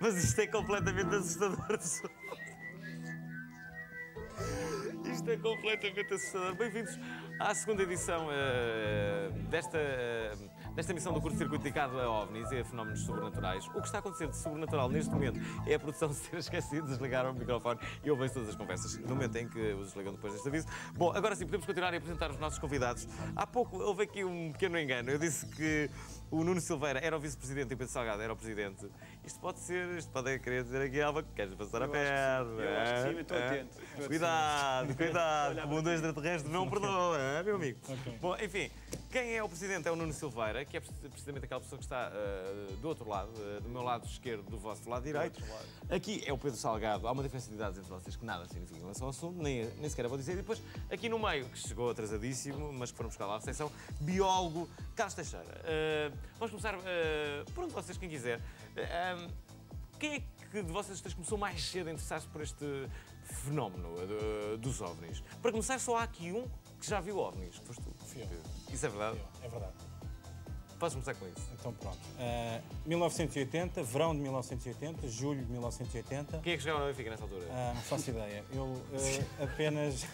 Mas isto é completamente assustador. Isto é completamente assustador. Bem-vindos à segunda edição desta emissão do curto-circuito dedicado a OVNIs e a fenómenos sobrenaturais. O que está a acontecer de sobrenatural neste momento é a produção se ter esquecido de desligar o microfone e ouvem todas as conversas no momento em que os desligam depois deste aviso. Bom, agora sim, podemos continuar a apresentar os nossos convidados. Há pouco houve aqui um pequeno engano. Eu disse que o Nuno Silveira era o vice-presidente e o Pedro Salgado era o presidente. Isto pode querer dizer aqui algo que queres passar a perna. Eu acho que sim, estou atento. Cuidado, como um extraterrestre não perdoa, meu amigo. Okay. Bom, enfim, quem é o presidente é o Nuno Silveira, que é precisamente aquela pessoa que está do outro lado, do meu lado esquerdo, do vosso lado direito. Aqui é o Pedro Salgado. Há uma diferença de idades entre vocês que nada significa em relação ao assunto, nem sequer vou dizer. E depois, aqui no meio, que chegou atrasadíssimo, mas que foram buscar lá a recepção, biólogo Carlos Teixeira. Vamos começar por um de vocês, quem quiser. Quem é que de vocês três começou mais cedo a interessar-se por este fenómeno dos OVNIs? Para começar, só há aqui um que já viu OVNIs, que foste tu. Fui eu. Isso é verdade? É verdade. Podes começar com isso. Então pronto. 1980, verão de 1980, julho de 1980. Quem é que jogava no Benfica nessa altura? Não faço ideia. Eu apenas...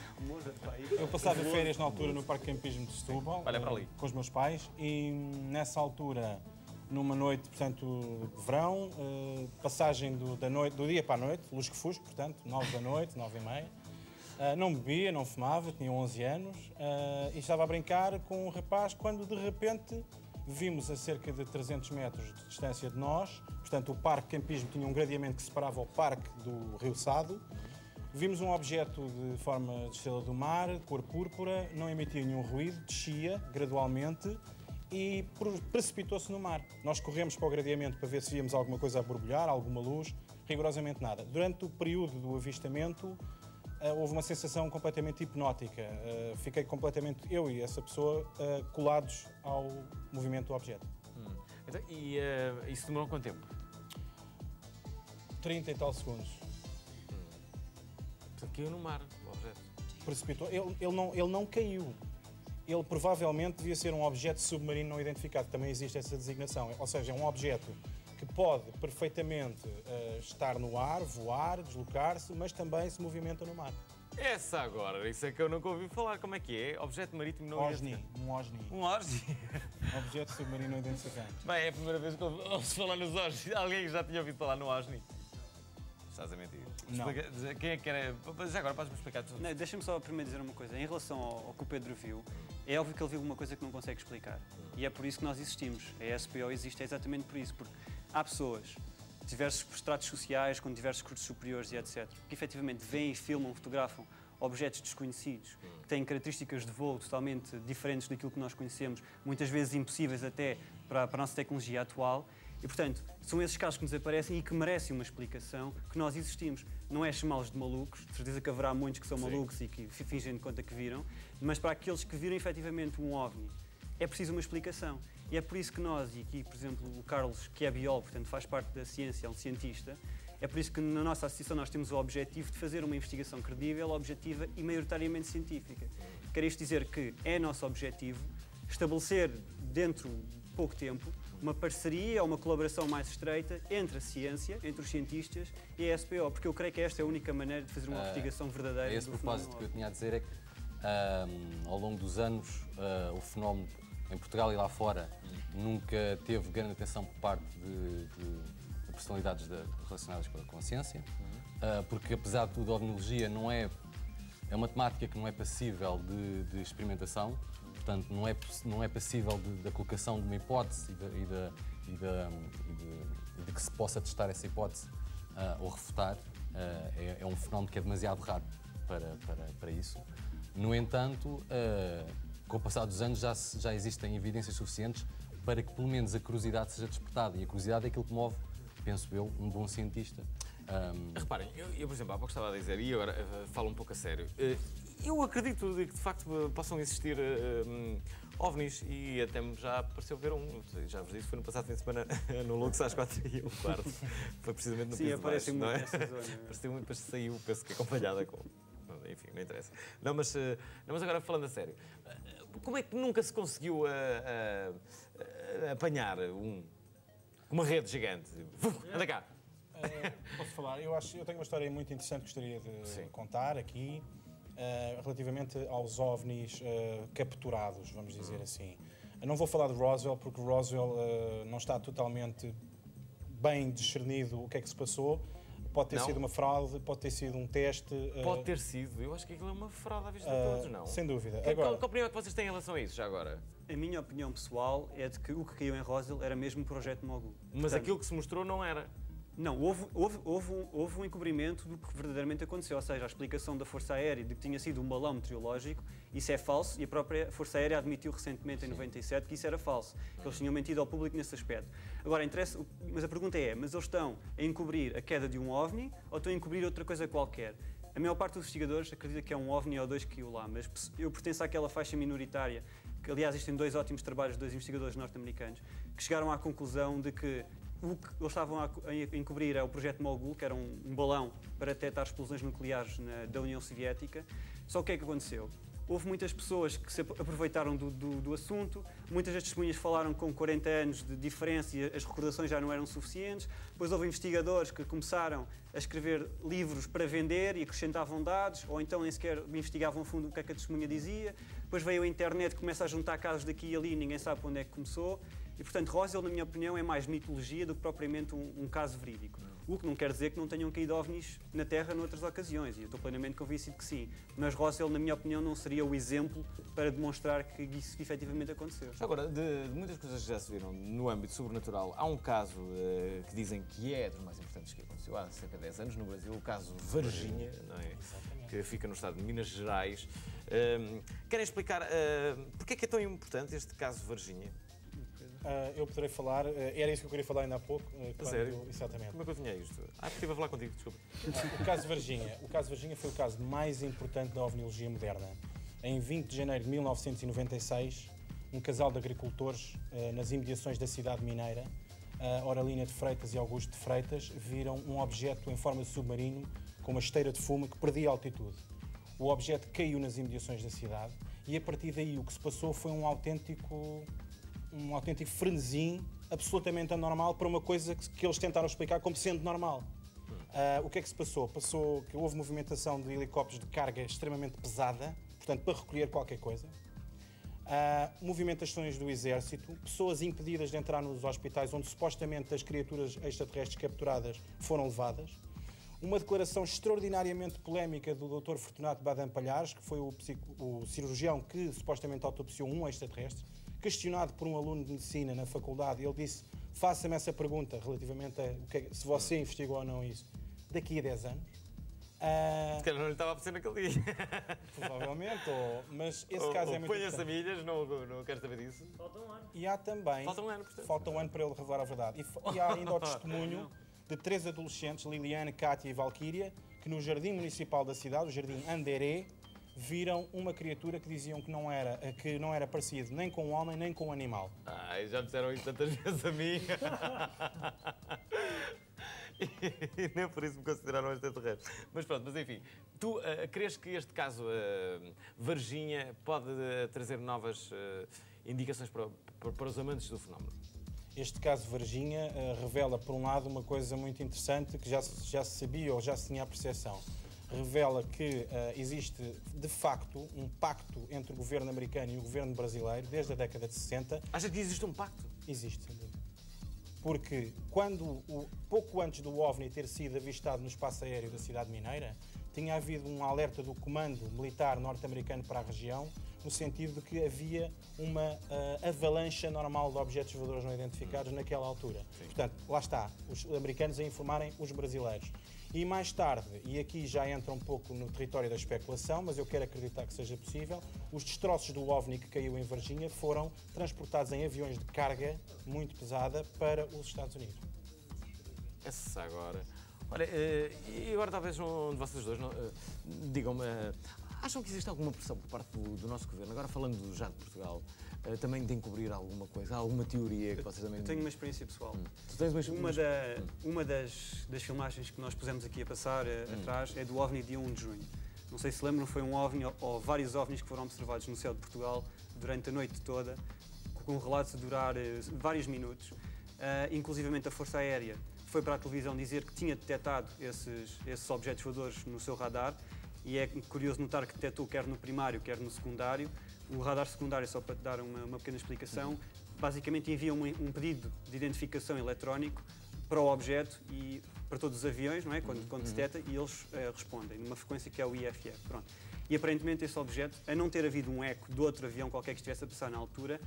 Eu passava férias na altura no Parque Campismo de Setúbal. Olha para ali. Com os meus pais e nessa altura, numa noite, portanto, de verão, passagem do dia para a noite, lusco-fusco, portanto, 9 da noite, 9h30. Não bebia, não fumava, tinha 11 anos e estava a brincar com um rapaz quando de repente vimos a cerca de 300 metros de distância de nós, portanto o parque campismo tinha um gradeamento que separava o parque do Rio Sado, vimos um objeto de forma de estrela do mar, de cor púrpura, não emitia nenhum ruído, descia gradualmente e precipitou-se no mar. Nós corremos para o gradeamento para ver se víamos alguma coisa a borbulhar, alguma luz, rigorosamente nada. Durante o período do avistamento, houve uma sensação completamente hipnótica. Fiquei completamente, eu e essa pessoa, colados ao movimento do objeto. Então, e isso demorou quanto tempo? 30 e tal segundos. Portanto, caiu no mar o objeto. Precipitou. Ele não caiu. Ele provavelmente devia ser um objeto submarino não identificado. Também existe essa designação. Ou seja, é um objeto que pode perfeitamente estar no ar, voar, deslocar-se, mas também se movimenta no mar. Essa agora, isso é que eu nunca ouvi falar. Como é que é? Objeto marítimo não identificado. Um OSNI. Um OSNI? Objeto submarino não identificado. Bem, é a primeira vez que ouço falar nos OSNI. Alguém já tinha ouvido falar no OSNI? Estás a mentir. Não. Quem é que era? Já agora podes-me explicar tudo. Deixa-me só primeiro dizer uma coisa. Em relação ao que o Pedro viu, é óbvio que ele viu uma coisa que não consegue explicar. E é por isso que nós existimos. A SPO existe exatamente por isso. Porque há pessoas de diversos estratos sociais, com diversos cursos superiores e etc., que efetivamente veem, filmam, fotografam objetos desconhecidos, que têm características de voo totalmente diferentes daquilo que nós conhecemos, muitas vezes impossíveis até para a nossa tecnologia atual. E, portanto, são esses casos que nos aparecem e que merecem uma explicação, que nós existimos. Não é chamá-los de malucos, de certeza que haverá muitos que são malucos e que fingem de conta que viram, mas para aqueles que viram efetivamente um OVNI, é preciso uma explicação. E é por isso que nós, e aqui, por exemplo, o Carlos, que é biólogo, portanto faz parte da ciência, é um cientista, é por isso que na nossa associação nós temos o objetivo de fazer uma investigação credível, objetiva e maioritariamente científica. Quer isto dizer que é nosso objetivo estabelecer, dentro de pouco tempo, uma parceria ou uma colaboração mais estreita entre a ciência, entre os cientistas e a SPO, porque eu creio que esta é a única maneira de fazer uma investigação verdadeira. É esse propósito que eu tinha a dizer, é que ao longo dos anos o fenómeno em Portugal e lá fora nunca teve grande atenção por parte de personalidades relacionadas com a ciência, porque apesar de tudo a ovnologia é uma temática que não é passível de experimentação. Portanto, não é passível da colocação de uma hipótese e de que se possa testar essa hipótese ou refutar. É um fenómeno que é demasiado raro para isso. No entanto, com o passar dos anos já existem evidências suficientes para que pelo menos a curiosidade seja despertada. E a curiosidade é aquilo que move, penso eu, um bom cientista. Reparem, eu, por exemplo, há pouco estava a dizer, e agora falo um pouco a sério. Eu acredito que de facto possam existir OVNIs e até me já pareceu ver um. Já vos disse, foi no passado fim de semana no Lux às 4h15. Foi precisamente no piso de baixo, não é? Pareceu muito, depois saiu, penso que acompanhada com. Enfim, não interessa. Não, mas agora falando a sério, como é que nunca se conseguiu apanhar um uma rede gigante. Anda cá. Posso falar? Eu tenho uma história muito interessante que gostaria de contar aqui, relativamente aos OVNIs capturados, vamos dizer assim. Eu não vou falar de Roswell, porque Roswell não está totalmente bem discernido o que é que se passou. Pode ter sido uma fraude, pode ter sido um teste. Pode ter sido. Eu acho que aquilo é uma fraude à vista de todos, não? Sem dúvida. Qual opinião é que vocês têm em relação a isso, já agora? A minha opinião pessoal é de que o que caiu em Roswell era mesmo o Projeto Mogul. Mas Portanto, aquilo que se mostrou não era. Não, houve um encobrimento do que verdadeiramente aconteceu, ou seja, a explicação da Força Aérea de que tinha sido um balão meteorológico, isso é falso e a própria Força Aérea admitiu recentemente, em 97, que isso era falso, que eles tinham mentido ao público nesse aspecto. Agora, mas a pergunta é, mas eles estão a encobrir a queda de um OVNI ou estão a encobrir outra coisa qualquer? A maior parte dos investigadores acredita que é um OVNI ou dois que caiu lá, mas eu pertenço àquela faixa minoritária, que aliás existem dois ótimos trabalhos de dois investigadores norte-americanos, que chegaram à conclusão de que o que eles estavam a encobrir é o Projeto Mogul, que era um balão para detectar explosões nucleares da União Soviética. Só o que é que aconteceu? Houve muitas pessoas que se aproveitaram do assunto, muitas das testemunhas falaram com 40 anos de diferença e as recordações já não eram suficientes. Depois houve investigadores que começaram a escrever livros para vender e acrescentavam dados, ou então nem sequer investigavam a fundo o que é que a testemunha dizia. Depois veio a internet, começa a juntar casos daqui e ali e ninguém sabe para onde é que começou. E, portanto, Roswell, na minha opinião, é mais mitologia do que propriamente um caso verídico. O que não quer dizer que não tenham caído OVNIs na Terra noutras ocasiões, e eu estou plenamente convencido que sim. Mas Roswell, na minha opinião, não seria o exemplo para demonstrar que isso efetivamente aconteceu. Agora, de muitas coisas que já se viram no âmbito sobrenatural, há um caso que dizem que é dos mais importantes que aconteceu há cerca de 10 anos no Brasil, o caso Varginha, não é? Que fica no estado de Minas Gerais. Querem explicar porque é que é tão importante este caso Varginha? Eu poderei falar, era isso que eu queria falar ainda há pouco. Sério? Exatamente. Como é que eu vinha a isto? Estive a falar contigo, desculpa. O caso Varginha foi o caso mais importante da ovniologia moderna. Em 20 de janeiro de 1996, um casal de agricultores nas imediações da cidade mineira, Aurelina de Freitas e Augusto de Freitas, viram um objeto em forma de submarino com uma esteira de fumo que perdia altitude. O objeto caiu nas imediações da cidade e a partir daí o que se passou foi um autêntico frenesim absolutamente anormal para uma coisa que eles tentaram explicar como sendo normal. O que é que se passou? Passou que houve movimentação de helicópteros de carga extremamente pesada, portanto, para recolher qualquer coisa. Movimentações do exército, pessoas impedidas de entrar nos hospitais onde supostamente as criaturas extraterrestres capturadas foram levadas. Uma declaração extraordinariamente polémica do Dr. Fortunato Badam Palhares, que foi o cirurgião que supostamente autopsiou um extraterrestre. Questionado por um aluno de medicina na faculdade, ele disse: faça-me essa pergunta relativamente a se você investigou ou não isso daqui a 10 anos. Se calhar não lhe estava a apetecer naquele dia. Provavelmente, mas esse caso é muito Põe-se a milhas, não quero saber disso. Falta um ano. E há também... Falta um ano, portanto. Falta um ano para ele revelar a verdade. E há ainda o testemunho de 3 adolescentes, Liliane, Cátia e Valquíria, que no jardim municipal da cidade, o Jardim Anderé, viram uma criatura que diziam que não era parecido nem com um homem nem com um animal. Já me disseram isso tantas vezes a mim. E nem por isso me consideraram extraterrestre. Mas pronto, mas enfim. Tu crees que este caso Varginha pode trazer novas indicações para os amantes do fenómeno? Este caso Varginha revela, por um lado, uma coisa muito interessante que já se sabia ou já se tinha a percepção. Revela que existe, de facto, um pacto entre o governo americano e o governo brasileiro desde a década de 60. Acha que existe um pacto? Existe, sem dúvida. Porque pouco antes do OVNI ter sido avistado no espaço aéreo da cidade mineira, tinha havido um alerta do Comando Militar norte-americano para a região, no sentido de que havia uma avalanche normal de objetos voadores não identificados naquela altura. Sim. Portanto, lá está, os americanos a informarem os brasileiros. E mais tarde, e aqui já entra um pouco no território da especulação, mas eu quero acreditar que seja possível, os destroços do OVNI que caiu em Varginha foram transportados em aviões de carga muito pesada para os Estados Unidos. Essa agora. Olha, e agora talvez um de vocês dois digam-me, acham que existe alguma pressão por parte do nosso governo, agora falando já de Portugal, também de encobrir alguma coisa, alguma teoria que vocês também... Eu tenho uma experiência pessoal. Tu tens uma das filmagens que nós pusemos aqui a passar atrás é do OVNI de 1 de junho. Não sei se lembram, foi um OVNI ou vários OVNIs que foram observados no céu de Portugal durante a noite toda, com um relato de durar vários minutos. inclusivamente a Força Aérea foi para a televisão dizer que tinha detectado esses objetos voadores no seu radar, e é curioso notar que detectou quer no primário, quer no secundário. O radar secundário, só para te dar uma pequena explicação, basicamente envia um pedido de identificação eletrónico para o objeto e para todos os aviões, não é? Quando se detecta, e eles respondem numa frequência que é o IFF. Pronto. E aparentemente esse objeto, a não ter havido um eco de outro avião qualquer que estivesse a passar na altura,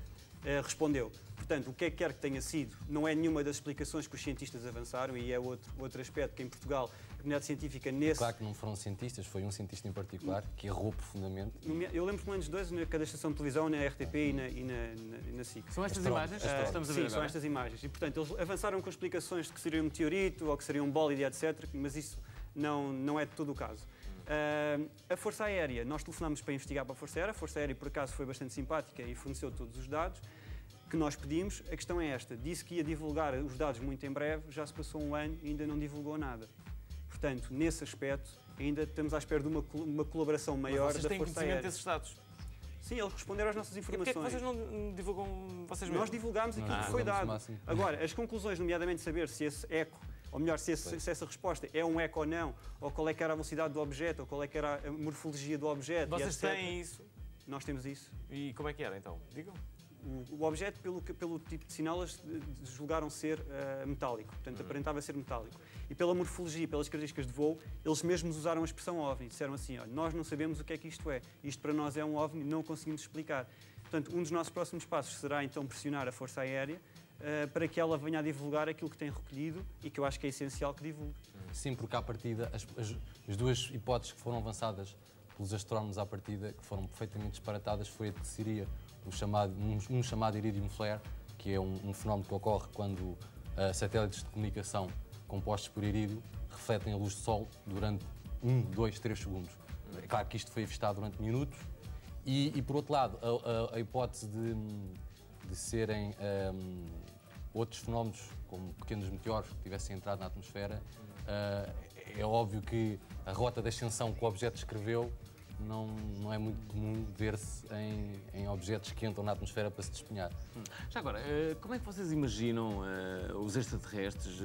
respondeu. Portanto, o que é que quer que tenha sido, não é nenhuma das explicações que os cientistas avançaram, e é outro aspecto que em Portugal a comunidade científica nesse... Claro que não foram cientistas, foi um cientista em particular que errou profundamente. Eu lembro pelo menos dois, na cada estação de televisão, na RTP e na SIC. São estas imagens que estamos a ver Sim, agora? são estas imagens. E, portanto, eles avançaram com explicações de que seria um meteorito ou que seria um bólide, etc., mas isso não é de todo o caso. A Força Aérea, nós telefonámos para investigar para a Força Aérea, por acaso, foi bastante simpática e forneceu todos os dados que nós pedimos. A questão é esta: disse que ia divulgar os dados muito em breve, já se passou um ano e ainda não divulgou nada. Portanto, nesse aspecto, ainda estamos à espera de uma colaboração maior da Força Aérea. Mas vocês têm conhecimento desses dados? Sim, eles responderam às nossas informações. E porquê é que vocês não divulgam vocês mesmos? Nós divulgámos aquilo que foi dado. Agora, as conclusões, nomeadamente saber se esse eco, ou melhor, se essa resposta é um eco ou não, ou qual é que era a velocidade do objeto, ou qual é que era a morfologia do objeto, Vocês etc. têm isso? Nós temos isso. E como é que era, então? Digam. O objeto, pelo tipo de sinal, eles julgaram ser metálico, portanto aparentava ser metálico. E pela morfologia, pelas características de voo, eles mesmos usaram a expressão OVNI. Disseram assim: olha, nós não sabemos o que é que isto é. Isto para nós é um OVNI, não conseguimos explicar. Portanto, um dos nossos próximos passos será então pressionar a Força Aérea para que ela venha a divulgar aquilo que tem recolhido e que eu acho que é essencial que divulgue. Sim, porque à partida, as duas hipóteses que foram avançadas pelos astrónomos à partida, que foram perfeitamente disparatadas, foi a que seria um chamado iridium flare, que é um fenómeno que ocorre quando satélites de comunicação compostos por irídio refletem a luz do Sol durante 1, 2, 3 segundos. É claro que isto foi avistado durante minutos e por outro lado, a hipótese de serem outros fenómenos, como pequenos meteoros que tivessem entrado na atmosfera, é óbvio que a rota de ascensão que o objeto descreveu não é muito comum ver-se em objetos que entram na atmosfera para se despenhar. Já agora, como é que vocês imaginam os extraterrestres?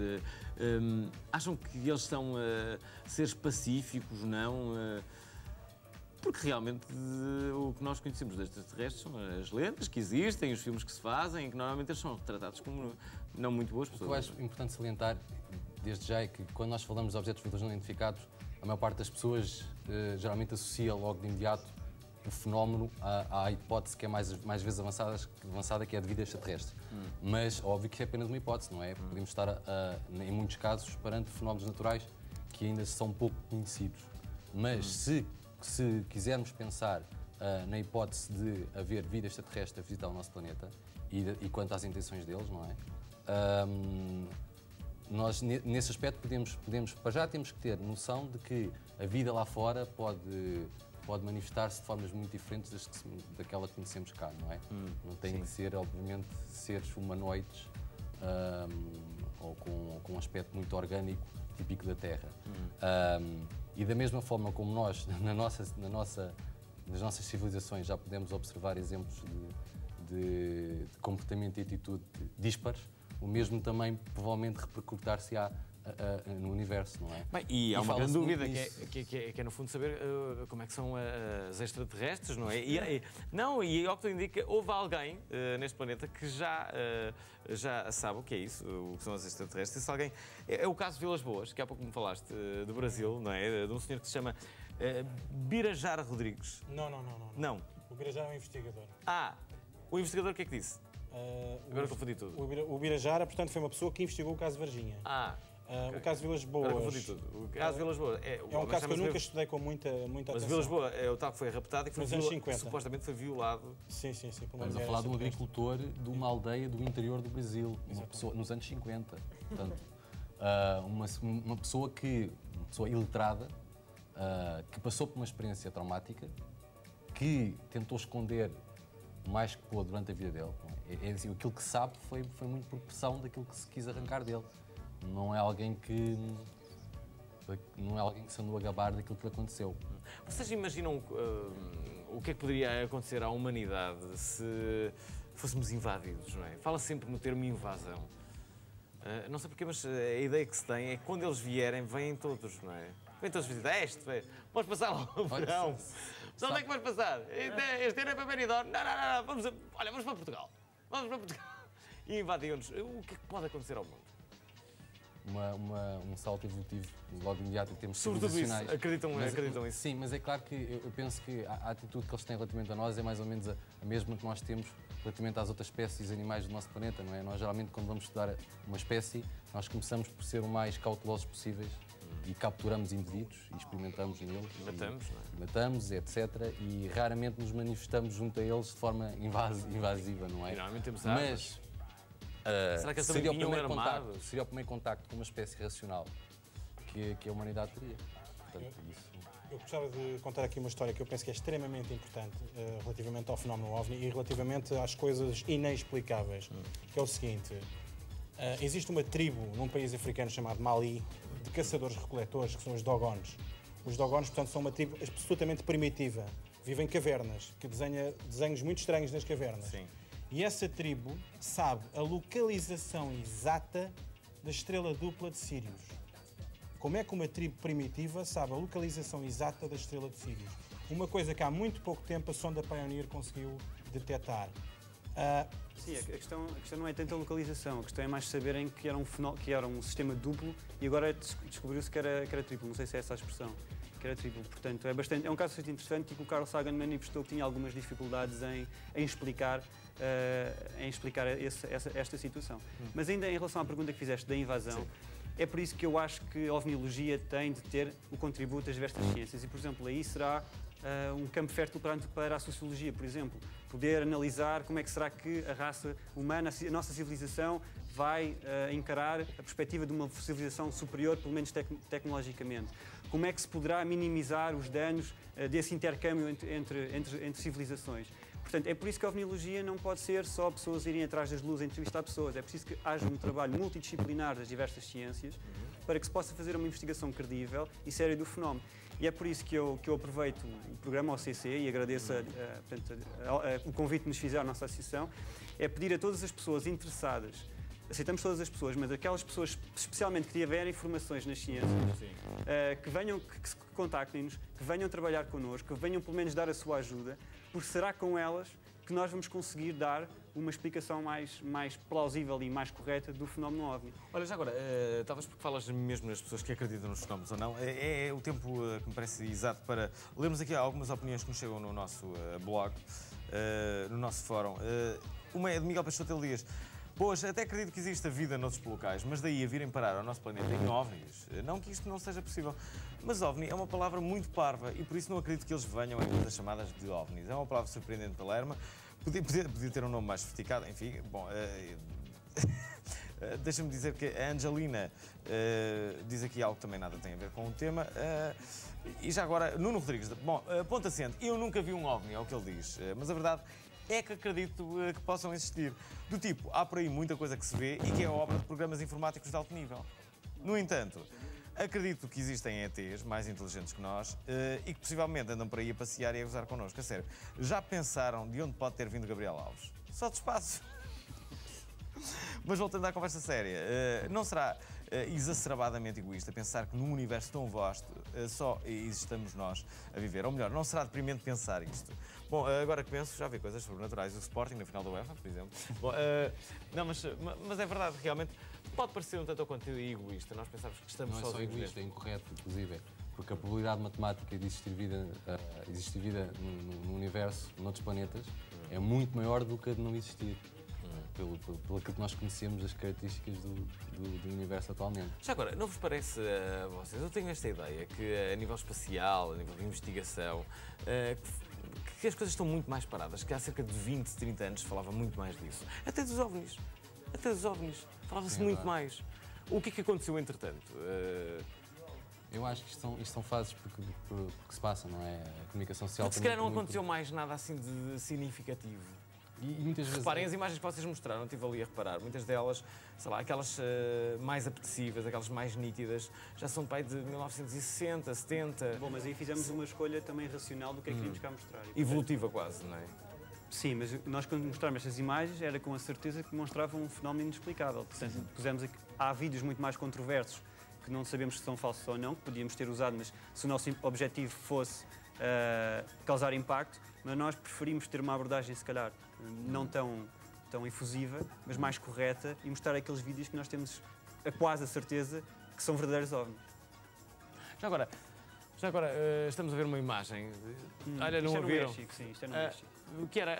Acham que eles são seres pacíficos, não? Porque realmente o que nós conhecemos dos extraterrestres são as lendas que existem, os filmes que se fazem, que normalmente eles são retratados como não muito boas pessoas. O que eu acho importante salientar, desde já, é que quando nós falamos de objetos voadores não identificados, a maior parte das pessoas geralmente associa logo de imediato o fenómeno à hipótese que é mais vezes avançada, que é de vida extraterrestre. Mas, óbvio que é apenas uma hipótese, não é? Podemos estar, em muitos casos, perante fenómenos naturais que ainda são pouco conhecidos. Mas se quisermos pensar na hipótese de haver vida extraterrestre a visitar o nosso planeta e quanto às intenções deles, não é? Nós, nesse aspecto, para já temos que ter noção de que a vida lá fora pode manifestar-se de formas muito diferentes daquela que conhecemos cá, não é? Não tem que ser, obviamente, seres humanoides ou com um aspecto muito orgânico, típico da Terra. E da mesma forma como nós, nas nossas civilizações, já podemos observar exemplos de comportamento e atitude díspares, o mesmo também provavelmente repercutir-se-á no universo, não é? Bem, e há uma grande dúvida, que é no fundo saber como é que são as extraterrestres, não é? E ao que tudo indica, houve alguém neste planeta que já sabe o que é isso, o que são as extraterrestres. Esse alguém é o caso de Vilas Boas, que há pouco me falaste, do Brasil, não é? De um senhor que se chama Birajara Rodrigues. Não. O Birajara é um investigador. O investigador o que é que disse? Agora confundi tudo. O Birajara, portanto, foi uma pessoa que investigou o caso de Varginha. O caso de Vilas Boas. Agora confundi tudo. O caso de Vilas Boas é um caso que eu nunca estudei com muita atenção. Mas Vilas Boas é o tal que foi raptado e que supostamente foi violado. Sim. Estamos a falar de um agricultor de uma aldeia do interior do Brasil, nos anos 50. Portanto, uma pessoa iletrada, que passou por uma experiência traumática, que tentou esconder o mais que pôde durante a vida dele. Assim, aquilo que se sabe foi muito por pressão daquilo que se quis arrancar dele. Não é alguém que se andou a gabar daquilo que lhe aconteceu. Vocês imaginam o que é que poderia acontecer à humanidade se fôssemos invadidos, não é? Fala sempre no termo invasão. Não sei porquê, mas a ideia que se tem é que quando eles vierem, vêm todos, não é? Vêm todos visitar. Vamos passar lá o verão. Só onde é que vais passar? Este ano é para Benidorm. Não. Vamos para Portugal. Vamos para Portugal. E invadiam-nos. O que é que pode acontecer ao mundo? Um salto evolutivo logo imediato em termos Sobretudo isso. civilizacionais. Acreditam isso? Sim, mas é claro que eu penso que a atitude que eles têm relativamente a nós é mais ou menos a mesma que nós temos relativamente às outras espécies animais do nosso planeta, não é? Nós geralmente quando vamos estudar uma espécie, nós começamos por ser o mais cautelosos possíveis e capturamos indivíduos e experimentamos neles. Matamos, não é? Matamos, etc. E raramente nos manifestamos junto a eles de forma invasiva, não é? E normalmente temos armas. Será que eles também vinham armados? Seria o primeiro contacto com uma espécie racional que a humanidade teria. Portanto, Eu gostava de contar aqui uma história que eu penso que é extremamente importante relativamente ao fenómeno OVNI e relativamente às coisas inexplicáveis, que é o seguinte. Existe uma tribo num país africano chamado Mali de caçadores-recoletores, que são os Dogons. Os Dogons, portanto, são uma tribo absolutamente primitiva. Vivem em cavernas, que desenha desenhos muito estranhos nas cavernas. Sim. E essa tribo sabe a localização exata da estrela dupla de Sírius. Como é que uma tribo primitiva sabe a localização exata da estrela de Sírius? Uma coisa que há muito pouco tempo a sonda Pioneer conseguiu detectar. Sim, a questão não é tanto a localização, a questão é mais saberem que era um sistema duplo e agora descobriu-se que era triplo, não sei se é essa a expressão, que era triplo. Portanto, é um caso bastante interessante e que o Carl Sagan manifestou que tinha algumas dificuldades em explicar esta situação. Mas ainda em relação à pergunta que fizeste da invasão, sim, é por isso que eu acho que a ovniologia tem de ter o contributo das diversas ciências e, por exemplo, aí será um campo fértil para a sociologia, por exemplo. Poder analisar como é que será que a raça humana, a nossa civilização, vai encarar a perspectiva de uma civilização superior, pelo menos tecnologicamente. Como é que se poderá minimizar os danos desse intercâmbio entre civilizações. Portanto, é por isso que a ovniologia não pode ser só pessoas irem atrás das luzes a entrevistar pessoas. É preciso que haja um trabalho multidisciplinar das diversas ciências para que se possa fazer uma investigação credível e séria do fenómeno. E é por isso que eu aproveito o programa OCC e agradeço o convite que nos fizeram à nossa associação, é pedir a todas as pessoas interessadas, aceitamos todas as pessoas, mas aquelas pessoas especialmente que tiverem informações nas ciências, que se contactem-nos, que venham trabalhar connosco, que venham pelo menos dar a sua ajuda, porque será com elas que nós vamos conseguir dar uma explicação mais plausível e mais correta do fenómeno OVNI. Olha, já agora, talvez porque falas mesmo nas pessoas que acreditam nos fenómenos ou não, é o tempo que me parece exato para lermos aqui algumas opiniões que nos chegam no nosso blog, no nosso fórum. Uma é de Miguel Peixoto, ele diz: pois, até acredito que exista vida noutros locais, mas daí a virem parar ao nosso planeta em OVNIs, não que isto não seja possível. Mas OVNI é uma palavra muito parva e por isso não acredito que eles venham em coisas chamadas de OVNIs. É uma palavra surpreendente pela Lerma, podia ter um nome mais sofisticado, enfim, bom... Deixa-me dizer que a Angelina diz aqui algo que também nada tem a ver com o tema. E já agora, Nuno Rodrigues, bom, ponto assente, eu nunca vi um OVNI, é o que ele diz, mas a verdade é que acredito que possam existir. Do tipo, há por aí muita coisa que se vê e que é obra de programas informáticos de alto nível. No entanto, acredito que existem ETs mais inteligentes que nós e que possivelmente andam por aí a passear e a gozar connosco. A sério, já pensaram de onde pode ter vindo Gabriel Alves? Só de espaço. Mas voltando à conversa séria, não será exacerbadamente egoísta pensar que num universo tão vasto só existamos nós a viver? Ou melhor, não será deprimente pensar isto? Bom, agora que penso, já vi coisas sobrenaturais. O Sporting na final da UEFA, por exemplo. Bom, não, mas é verdade, realmente pode parecer um tanto ou quanto egoísta. Nós pensamos que estamos sozinhos. Não é só egoísta, é incorreto, inclusive. Porque a probabilidade matemática de existir vida no universo, noutros planetas, é muito maior do que a de não existir. Pelo que nós conhecemos as características do universo atualmente. Já agora, não vos parece a vocês, eu tenho esta ideia que a nível espacial, a nível de investigação, que as coisas estão muito mais paradas, que há cerca de 20, 30 anos se falava muito mais disso. Até dos OVNIs. Falava-se muito mais. O que é que aconteceu entretanto? Eu acho que isto são fases porque se passa, não é? A comunicação social... Porque se calhar não aconteceu mais nada assim de significativo. E muitas vezes... Reparem as imagens que vocês mostraram, estive ali a reparar, muitas delas, sei lá, aquelas mais apetecíveis, aquelas mais nítidas, já são de pai de 1960, 70... Bom, mas aí fizemos uma escolha também racional do que é que queríamos cá mostrar. Evolutiva quase, não é? Sim, mas nós quando mostramos estas imagens era com a certeza que demonstravam um fenómeno inexplicável. Portanto, pusemos aqui, há vídeos muito mais controversos que não sabemos se são falsos ou não, que podíamos ter usado, mas se o nosso objetivo fosse causar impacto, mas nós preferimos ter uma abordagem, se calhar, não tão efusiva, mas mais correta e mostrar aqueles vídeos que nós temos quase a certeza que são verdadeiros ovnis. Já agora, estamos a ver uma imagem. Olha, Isto não é a no viram? México, sim, isto é no México. O que era?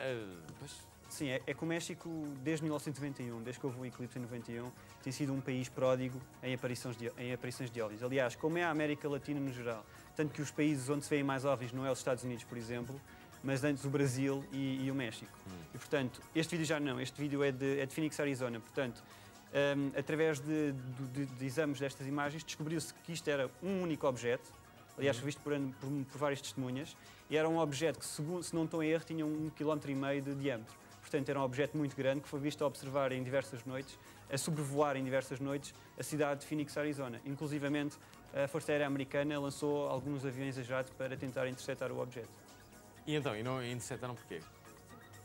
Pois, Sim, é que o México, desde 1991, desde que houve o eclipse em 91, tem sido um país pródigo em aparições de OVNIs. Aliás, como é a América Latina no geral, tanto que os países onde se vêem mais OVNIs não é os Estados Unidos, por exemplo, mas antes o Brasil e o México. E, portanto, este vídeo já não, este vídeo é de Phoenix, Arizona. Portanto, através de exames destas imagens, descobriu-se que isto era um único objeto, aliás, foi visto por várias testemunhas, e era um objeto que, se não estou em erro, tinha 1,5 km de diâmetro. Portanto, era um objeto muito grande que foi visto a observar em diversas noites, a sobrevoar em diversas noites a cidade de Phoenix, Arizona. Inclusivamente, a Força Aérea Americana lançou alguns aviões a jato para tentar interceptar o objeto. e então, e não interceptaram porquê?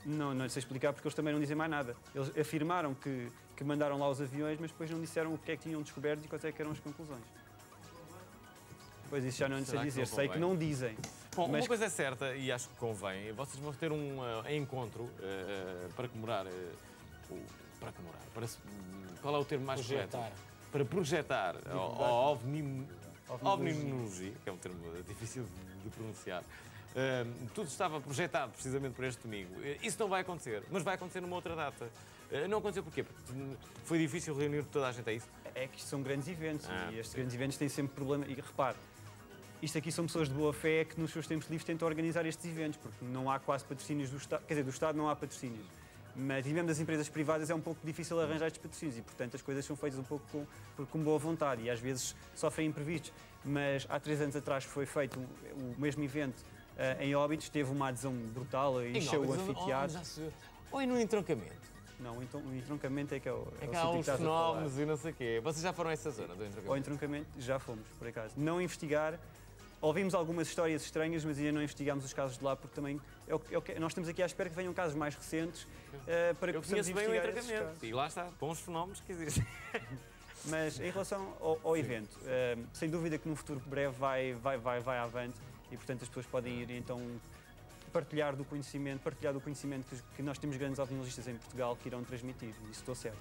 Não lhe sei explicar porque eles também não dizem mais nada. Eles afirmaram que mandaram lá os aviões, mas depois não disseram o que é que tinham descoberto e quais é que eram as conclusões. Pois isso já não lhe sei Será que dizer, não sei que convém? não dizem. Bom, Mas uma coisa é certa, e acho que convém, vocês vão ter um encontro para comemorar, qual é o termo mais Projetar. correto? Para projetar a ovninologia, que é um termo difícil de pronunciar. Tudo estava projetado precisamente para este domingo. Isso não vai acontecer, mas vai acontecer numa outra data. Não aconteceu porquê? Porque foi difícil reunir toda a gente, é isso? É que isto são grandes eventos e estes grandes eventos têm sempre problema. E repare, isto aqui são pessoas de boa fé que nos seus tempos livres tentam organizar estes eventos, porque não há quase patrocínios do Estado, quer dizer, do Estado não há patrocínios. Mas e mesmo das empresas privadas é um pouco difícil arranjar estes patrocínios e, portanto, as coisas são feitas um pouco com boa vontade e às vezes sofrem imprevistos. Mas há 3 anos atrás foi feito o mesmo evento em Óbidos, teve uma adesão brutal, encheu o anfiteatro. Ou no entroncamento. Não, então, o entroncamento é que é o É que sítio há que uns estás a falar. fenómenos e não sei o quê. Vocês já foram a essa zona do entroncamento? Ao entroncamento já fomos, por acaso. Não investigar, ouvimos algumas histórias estranhas, mas ainda não investigámos os casos de lá, porque também nós estamos aqui à espera que venham casos mais recentes para que Eu possamos conheço bem o investigar esses entroncamento. casos. E lá está, bons fenómenos que existem. Mas em relação ao evento, sem dúvida que num futuro breve vai avante e, portanto, as pessoas podem ir então partilhar do conhecimento que nós temos grandes ovniologistas em Portugal que irão transmitir, isso estou certo.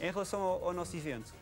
Em relação ao nosso evento,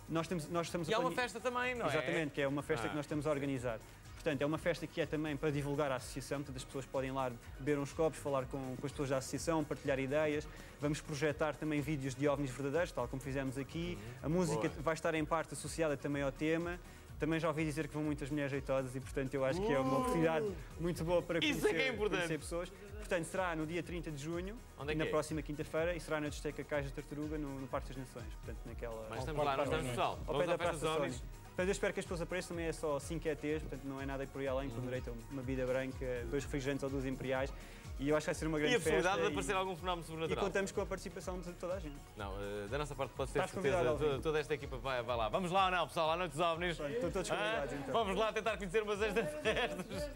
nós estamos E há a uma festa também, não é? Exatamente, que é uma festa que nós estamos a organizar. Portanto, é uma festa que é também para divulgar a associação, portanto, as pessoas podem ir lá beber uns copos, falar com as pessoas da associação, partilhar ideias. Vamos projetar também vídeos de ovnis verdadeiros, tal como fizemos aqui. A música vai estar em parte associada também ao tema. Também já ouvi dizer que vão muitas mulheres jeitosas e, portanto, eu acho que é uma oportunidade muito boa para Isso é que é importante. conhecer pessoas. Portanto, será no dia 30 de junho, Onde é que na é? próxima quinta-feira, e será na discoteca Cais da Tartaruga, no Parque das Nações. Portanto, naquela... Mas estamos lá, nós estamos pessoal. Ao Vamos pé à da festa dos Praça ovnis. Sónia. Portanto, eu espero que as pessoas apareçam, também é só 5 ETs, portanto não é nada por aí além, com direito a uma bebida branca, 2 refrigerantes ou 2 imperiais. E eu acho que vai ser uma grande E a possibilidade festa. de aparecer algum fenómeno E sobrenatural. contamos com a participação de toda a gente. Não, da nossa parte pode ter Estás certeza, convidado, Alvin. toda esta equipa vai lá. Vamos lá ou não, pessoal, à noite dos ovnis? Estão todos convidados, então. Vamos lá tentar conhecer umas extraterrestres.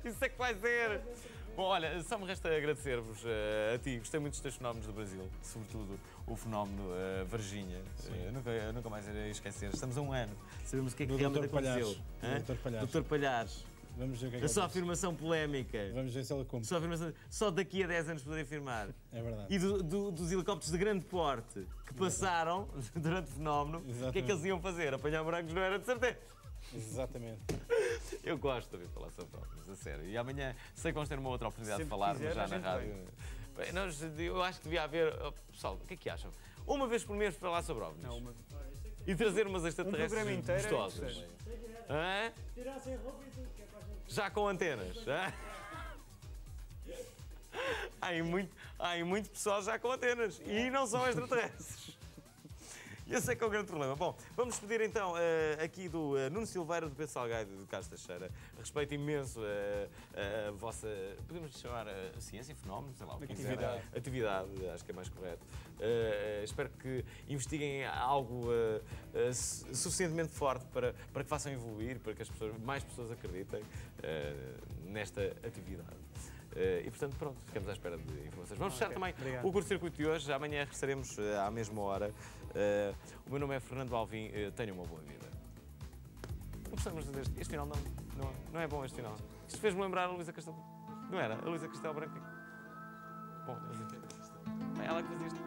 Isso é que vai ser. Bom, olha, só me resta agradecer-vos a ti. Gostei muito dos teus fenómenos do Brasil, sobretudo o fenómeno Varginha. Nunca mais irei esquecer. Estamos a um ano. Sabemos o que é que Do realmente Dr. Palhares. aconteceu. Do Dr. Palhares. Dr. Palhares. Vamos ver o que é que A sua acontece. afirmação polémica. Vamos ver se ela cumpre. Só daqui a 10 anos poderei afirmar. É verdade. E dos helicópteros de grande porte que passaram durante o fenómeno, o que é que Exatamente. eles iam fazer? Apanhar morangos não era de certeza. Exatamente. Eu gosto de ouvir falar sobre ovnis, a sério. E amanhã sei que vamos ter uma outra oportunidade Sempre de falarmos quiser, já a na gente rádio. Bem, eu acho que devia haver. Pessoal, o que é que acham? Uma vez por mês para falar sobre ovnis. Não, E trazer umas um extraterrestres programa inteiro é gostosas. interessante. Hã? Já com antenas. Hã? Há aí muito pessoal já com antenas. E não são extraterrestres. Esse é que é o grande problema. Bom, vamos despedir então aqui do Nuno Silveira, do Pedro Salgado e do Carlos Teixeira. Respeito imenso a vossa, podemos chamar ciência, fenómeno, sei lá, o que quiser. Atividade, acho que é mais correto. Espero que investiguem algo suficientemente forte para que façam evoluir, para que mais pessoas acreditem nesta atividade. E, portanto, pronto, ficamos à espera de informações. Vamos fechar também obrigado. o curto-circuito de hoje. Amanhã regressaremos à mesma hora. O meu nome é Fernando Alvim. Tenham uma boa vida. Não gostamos deste. Este final não é bom, este final. Isto fez-me lembrar a Luísa Castelo. Não era? A Luísa Castelo Branco. Bom, ela que fazia isto.